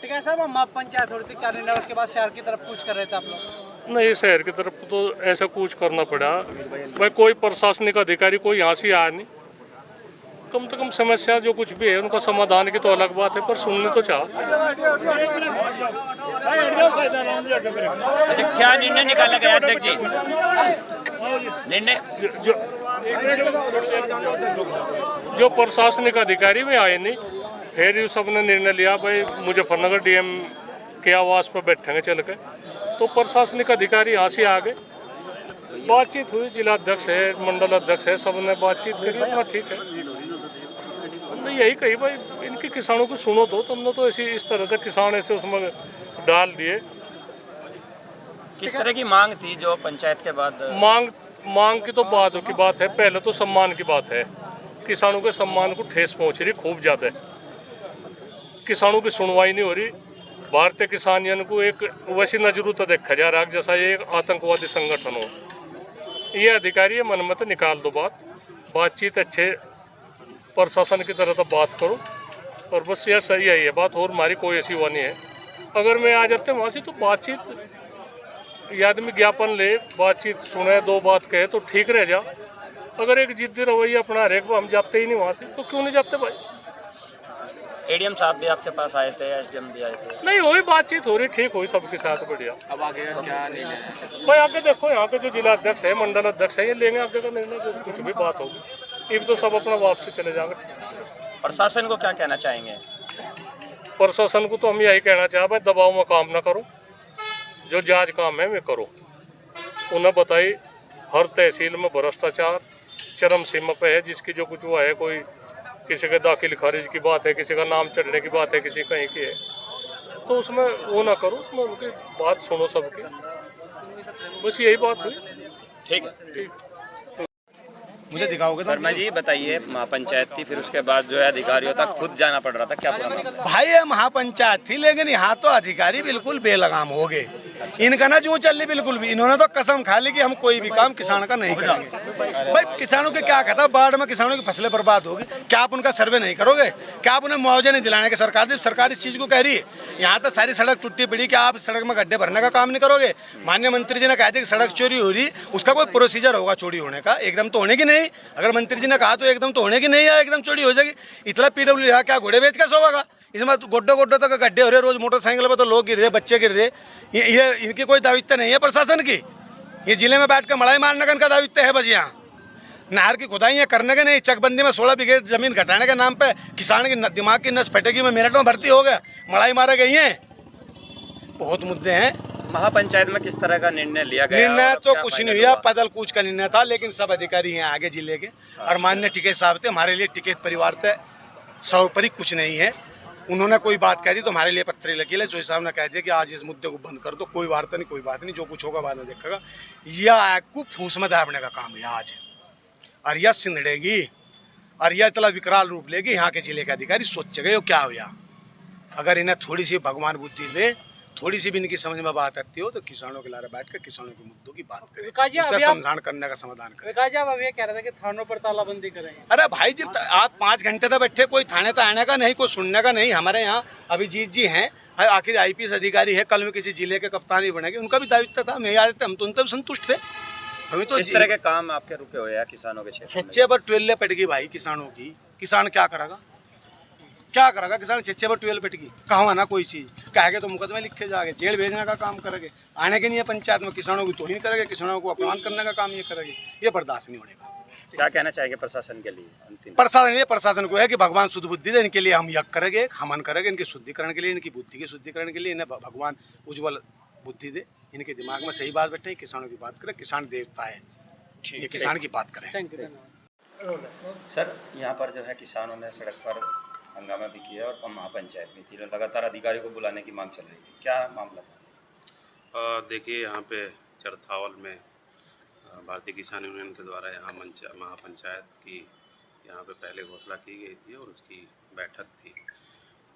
ठीक है साहब, हम पंचायत होती क्या निर्णय, उसके बाद शहर की तरफ कूच कर रहे थे आप लोग? नहीं, शहर की तरफ तो ऐसा कुछ करना पड़ा भाई, कोई प्रशासनिक अधिकारी कोई यहाँ से आया नहीं। कम से कम समस्या जो कुछ भी है उनका समाधान की तो अलग बात है, पर सुनने तो चाह। अच्छा, क्या निर्णय निकाला गया अध्यक्ष जी? निर्णय जो प्रशासनिक अधिकारी भी आए नहीं, फिर ये सबने निर्णय लिया भाई मुजफ्फरनगर डीएम के आवास पर बैठेंगे चल के। तो प्रशासनिक अधिकारी यहाँ से आ गए, बातचीत हुई, जिला अध्यक्ष है, मंडल अध्यक्ष है, सबने बातचीत करी, अपना ठीक है। हमने यही कही भाई इनके किसानों को सुनो दो, तुमने तो ऐसी इस तरह से किसान ऐसे उसमें डाल दिए। किस तरह की मांग थी जो पंचायत के बाद? मांग की तो बात की बात है, पहले तो सम्मान की बात है। किसानों के सम्मान को ठेस पहुंच रही खूब ज़्यादा। किसानों की सुनवाई नहीं हो रही। भारतीय किसान यूनियन को एक वैसी नजरों तो देखा जा रहा है जैसा ये एक आतंकवादी संगठन हो। ये अधिकारी मन में तो निकाल दो बातचीत अच्छे प्रशासन की तरह तो बात करो, और बस यह सही है ये बात, और हमारी कोई ऐसी हुआ नहीं है। अगर मैं आ जाते वहाँ से तो बातचीत ये आदमी ज्ञापन ले, बातचीत सुने, दो बात कहे तो ठीक रह जा। अगर एक जिद्दी रवैया अपना रहे हम जाते ही नहीं वहाँ से, तो क्यों नहीं जाते भाई? एडीएम साहब भी आपके पास आए थे, एसडीएम भी आए थे? नहीं, वही बातचीत हो रही, ठीक हुई सबके साथ, बढ़िया। अब आगे क्या निर्णय? भाई आगे देखो, यहाँ के जो जिला अध्यक्ष है, मंडल अध्यक्ष है, ये लेंगे आगे का निर्णय, जो कुछ भी बात होगी। अब तो सब अपना वापसी चले जाएंगे। प्रशासन को क्या कहना चाहेंगे? प्रशासन को तो हम यही कहना चाहे भाई, दबाव में काम ना करो, जो जायज काम है वे करो। उन्हें बताई हर तहसील में भ्रष्टाचार चरम सीमा पे है, जिसकी जो कुछ हुआ है, कोई किसी के दाखिल खारिज की बात है, किसी का नाम चढ़ने की बात है, किसी कहीं की है, तो उसमें वो ना करो, उसमें उनकी बात सुनो सबकी। बस यही बात हुई। ठीक है, ठीक। मुझे दिखाओगे तो? शर्मा जी बताइए, महापंचायत थी, फिर उसके बाद जो है अधिकारियों तक खुद जाना पड़ रहा था, क्या पूरा? भाई ये महापंचायत थी, लेकिन यहाँ तो अधिकारी बिल्कुल बेलगाम हो गए। इनका ना जो चल रही बिल्कुल भी, इन्होंने तो कसम खा ली कि हम कोई भी काम किसान का नहीं करेंगे। भाई किसानों के क्या कहता, बाढ़ में किसानों की फसलें बर्बाद होगी, क्या आप उनका सर्वे नहीं करोगे? क्या आप उन्हें मुआवजा नहीं दिलाने के? सरकार इस चीज को कह रही है। यहाँ तो सारी सड़क टूटी पड़ी, क्या आप सड़क में गड्ढे भरने का काम नहीं करोगे? माननीय मंत्री जी ने कहा था कि सड़क चोरी हो रही, उसका कोई प्रोसीजर होगा चोरी होने का, एकदम तो होने की नहीं। अगर मंत्री जी ने कहा तो एकदम तो होने की नहीं है, एकदम चोरी हो जाएगी। इतना पीडब्ल्यू क्या घोड़े बेच कैसे होगा? इसमें गोड्डो तक गड्ढे हो रहे, रोज मोटरसाइकिल पे तो लोग गिर रहे, बच्चे गिर रहे। ये इनकी कोई दायित्व नहीं है प्रशासन की। ये जिले में बैठ कर मड़ाई मारने का इनका दायित्व है। बस यहाँ नहर की खुदाई करने के नहीं, चकबंदी में 16 बीघे जमीन घटाने के नाम पे किसान की दिमाग की नस फटेगी में मेरठ में भर्ती हो गया, मड़ाई मारे गई है। बहुत मुद्दे हैं। महापंचायत में किस तरह का निर्णय लिया गया? निर्णय तो कुछ नहीं हुआ, पैदल कूच का निर्णय था, लेकिन सब अधिकारी हैं आगे जिले के, और माननीय टिकैत साहब थे। हमारे लिए टिकैत परिवार थे, सर्वोपरि कुछ नहीं है। उन्होंने कोई बात कह दी तो हमारे लिए पत्थर लकील है। जो साहब ने कह दिया कि आज इस मुद्दे को बंद कर दो, कोई वार्ता नहीं, कोई बात नहीं, जो कुछ होगा बाद में देखेगा। यह आग को फूस में दाबने का काम है आज, और यह सिंधड़ेगी, और यह इतना विकराल रूप लेगी। यहाँ के जिले के अधिकारी सोच गए क्या हुआ। अगर इन्हें थोड़ी सी भगवान बुद्धि दे, थोड़ी सी भी इनकी समझ में बात आती हो, तो किसानों के लारे बैठ कर किसानों के मुद्दों की बात करें, उससे समाधान करने का समाधान करें। अब ये कह रहे थे कि थानों पर तालाबंदी करेंगे। अरे भाई जी, आप 5 घंटे तक बैठे, कोई थाने तक आने का नहीं, कोई सुनने का नहीं। हमारे यहाँ अभिजीत जी हैं, आखिर आईपीएस अधिकारी है, कल में किसी जिले के कप्तान ही बनेंगे, उनका भी दायित्व था। मैं याद, हम तो उनसे भी संतुष्ट थे। हमें तो इस तरह के काम आपके रुके हुए हैं किसानों के क्षेत्र में? छच्चे पर ट्वेल्व पट गई भाई किसानों की। किसान क्या करेगा? क्या करेगा किसान? छच्चे पर 12 पट गई, कहाँ ना कोई चीज कहेंगे तो मुकदमे लिखे जाएंगे, जेल भेजने का काम करेंगे। आने के नहीं है पंचायत में, किसानों की तोहिन करेंगे, किसानों को अपमान करने का काम ये करेंगे। ये बर्दाश्त नहीं होने का। क्या कहना चाहेंगे प्रशासन के लिए अंतिम? प्रशासन को है कि भगवान शुद्ध बुद्धि दे, इनके लिए हम यज्ञ करेंगे, हवन करेंगे, इनके शुद्धिकरण के लिए, इनकी बुद्धि के शुद्धिकरण के लिए। इन्हें भगवान उज्ज्वल बुद्धि दे, इनके दिमाग में सही बात बैठे, किसानों की बात करें। किसान देवता है, ये किसान की बात करें। सर, यहाँ पर जो है किसानों ने सड़क पर हंगामा भी किया और महापंचायत में थी, लगातार अधिकारियों को बुलाने की मांग चल रही थी, क्या मामला था? देखिए, यहाँ पे चरथावल में भारतीय किसान यूनियन के द्वारा यहाँ महापंचायत की यहाँ पे पहले घोषणा की गई थी और उसकी बैठक थी।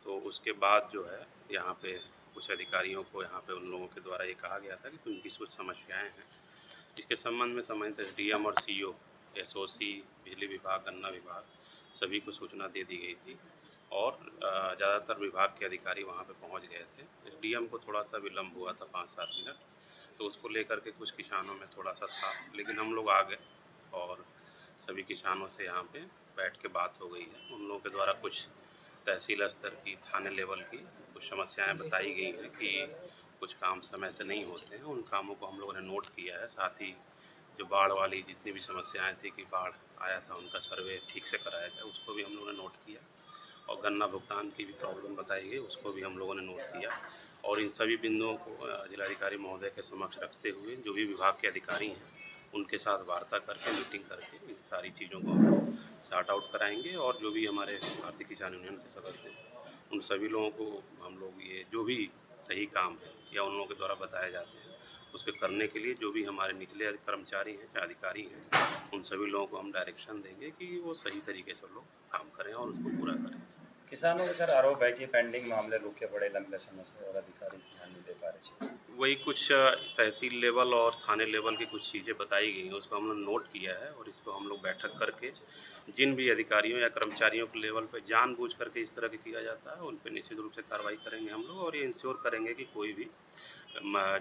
तो उसके बाद जो है यहाँ पे कुछ अधिकारियों को यहाँ पे उन लोगों के द्वारा ये कहा गया था कि उनकी कुछ समस्याएं हैं, इसके संबंध में संबंधित डीएम और सीईओ, एसओसी, बिजली विभाग, गन्ना विभाग, सभी को सूचना दे दी गई थी। और ज़्यादातर विभाग के अधिकारी वहाँ पे पहुँच गए थे। डीएम को थोड़ा सा विलम्ब हुआ था 5-7 मिनट, तो उसको लेकर के कुछ किसानों में थोड़ा सा था, लेकिन हम लोग आ गए और सभी किसानों से यहाँ पे बैठ के बात हो गई है। उन लोगों के द्वारा कुछ तहसील स्तर की, थाने लेवल की कुछ समस्याएं बताई गई हैं कि कुछ काम समय से नहीं होते हैं। उन कामों को हम लोगों ने नोट किया है। साथ ही जो बाढ़ वाली जितनी भी समस्याएं थी कि बाढ़ आया था, उनका सर्वे ठीक से कराया जाए, उसको भी हम लोगों ने नोट किया। और गन्ना भुगतान की भी प्रॉब्लम बताई गई, उसको भी हम लोगों ने नोट किया। और इन सभी बिंदुओं को जिलाधिकारी महोदय के समक्ष रखते हुए जो भी विभाग के अधिकारी हैं उनके साथ वार्ता करके, मीटिंग करके इन सारी चीज़ों को हम सॉर्ट आउट कराएंगे। और जो भी हमारे भारतीय किसान यूनियन के सदस्य हैं उन सभी लोगों को हम लोग ये जो भी सही काम है या उन लोगों के द्वारा बताए जाते हैं उसके करने के लिए जो भी हमारे निचले कर्मचारी हैं या अधिकारी हैं उन सभी लोगों को हम डायरेक्शन देंगे कि वो सही तरीके से लोग काम करें और उसको पूरा करें। किसानों का सर आरोप है कि पेंडिंग मामले रुके पड़े लंबे समय से और अधिकारी ध्यान नहीं दे पा रहे। वही कुछ तहसील लेवल और थाने लेवल की कुछ चीज़ें बताई गई हैं, उसको हम लोग नोट किया है और इसको हम लोग बैठक करके जिन भी अधिकारियों या कर्मचारियों के लेवल पे जानबूझ करके इस तरह के किया जाता है उन पे निश्चित रूप से कार्रवाई करेंगे हम लोग। और ये इंश्योर करेंगे कि कोई भी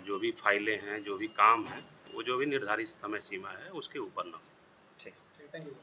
जो भी फाइलें हैं, जो भी काम है, वो जो भी निर्धारित समय सीमा है उसके ऊपर ना हो। ठीक। Thank you.